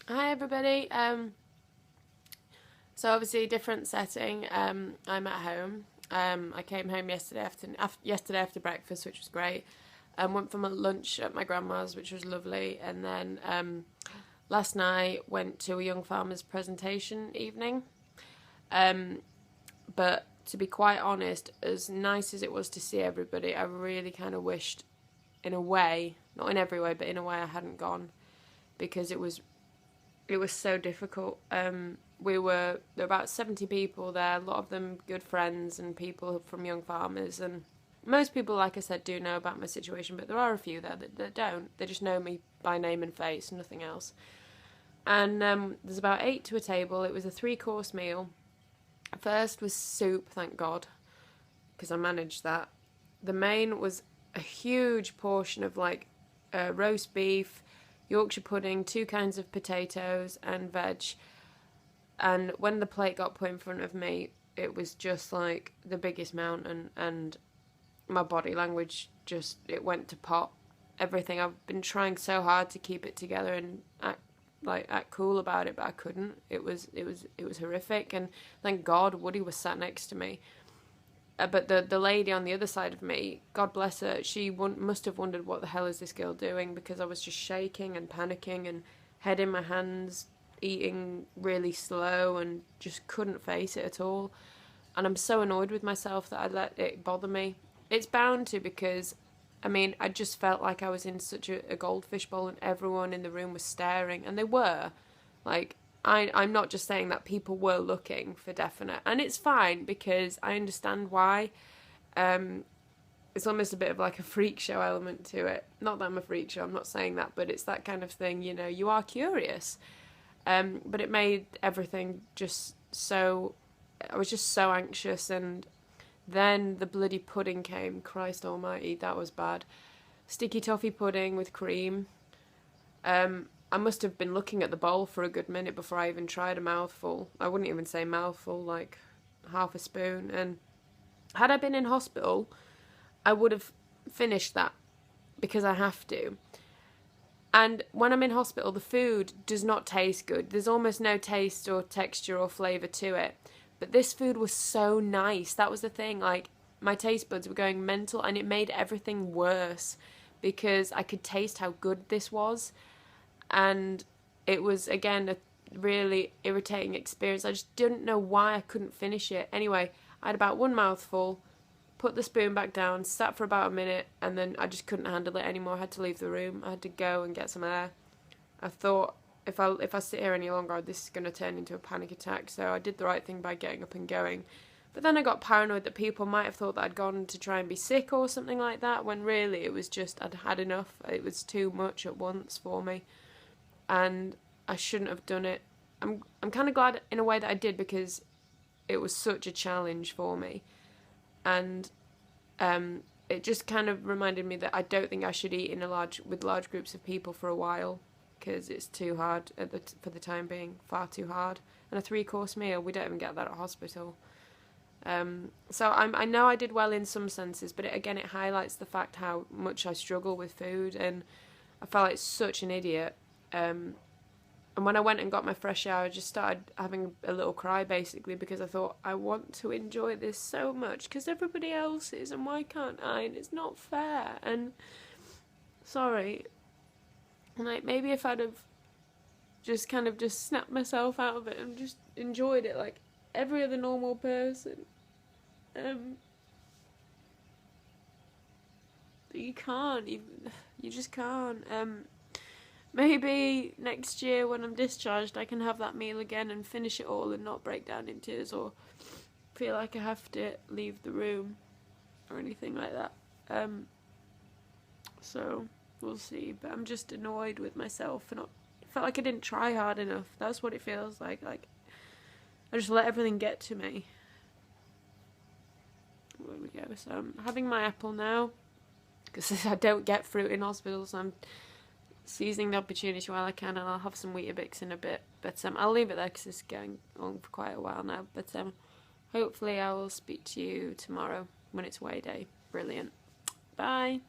Hi everybody. So obviously different setting. I'm at home. I came home yesterday after breakfast, which was great. Went for my lunch at my grandma's, which was lovely, and then last night went to a young farmers presentation evening. But to be quite honest, as nice as it was to see everybody, I really kind of wished, in a way, not in every way, but in a way, I hadn't gone because it was so difficult. There were about 70 people there, a lot of them good friends and people from Young Farmers, and most people, like I said, do know about my situation, but there are a few there that don't. They just know me by name and face, nothing else. And there's about 8 to a table. It was a 3-course meal. First was soup, thank God, because I managed that. The main was a huge portion of roast beef, Yorkshire pudding, 2 kinds of potatoes and veg. And when the plate got put in front of me, it was just like the biggest mountain, and my body language just, it went to pot. Everything. I've been trying so hard to keep it together and act cool about it, but I couldn't. It was horrific, and thank God Woody was sat next to me. But the lady on the other side of me, God bless her, she must have wondered what the hell is this girl doing, because I was just shaking and panicking and head in my hands, eating really slow, and just couldn't face it at all. And I'm so annoyed with myself that I let it bother me. It's bound to, because I just felt like I was in such a goldfish bowl, and everyone in the room was staring, and they were. I'm not just saying that, people were looking for definite. And it's fine, because I understand why. It's almost a bit of like a freak show element to it. Not that I'm a freak show, I'm not saying that, but it's that kind of thing, you are curious. But it made everything just so... I was just so anxious, and then the bloody pudding came. Christ almighty, that was bad. Sticky toffee pudding with cream. I must have been looking at the bowl for a good minute before I even tried a mouthful. I wouldn't even say mouthful, like half a spoon. And had I been in hospital, I would have finished that, because I have to. And when I'm in hospital, the food does not taste good. There's almost no taste or texture or flavour to it. But this food was so nice. That was the thing. Like, my taste buds were going mental, and it made everything worse, because I could taste how good this was. And it was, again, a really irritating experience. I just didn't know why I couldn't finish it. Anyway, I had about one mouthful, put the spoon back down, sat for about a minute, and then I just couldn't handle it anymore. I had to leave the room. I had to go and get some air. I thought, if I sit here any longer, this is going to turn into a panic attack. So I did the right thing by getting up and going. But then I got paranoid that people might have thought that I'd gone to try and be sick or something like that, when really it was just I'd had enough. It was too much at once for me, and I shouldn't have done it. I'm kind of glad in a way that I did, because it was such a challenge for me, and it just kind of reminded me that I don't think I should eat with large groups of people for a while, because it's too hard for the time being, far too hard. And a 3-course meal, we don't even get that at hospital. So I know I did well in some senses, but it highlights the fact how much I struggle with food, and I felt like such an idiot. And when I went and got my fresh shower, I just started having a little cry, basically, because I thought, I want to enjoy this so much, because everybody else is, and why can't I? And it's not fair. And sorry, like, maybe if I'd have just kind of just snapped myself out of it and just enjoyed it like every other normal person. You can't. You just can't. Maybe next year when I'm discharged, I can have that meal again and finish it all and not break down in tears or feel like I have to leave the room or anything like that. So we'll see. But I'm just annoyed with myself for not. I felt like I didn't try hard enough. That's what it feels like. Like, I just let everything get to me. There we go. So I'm having my apple now, because I don't get fruit in hospital, so I'm seizing the opportunity while I can, and I'll have some Weetabix in a bit. But I'll leave it there, because it's going on for quite a while now. But hopefully I will speak to you tomorrow when it's weigh day. Brilliant. Bye.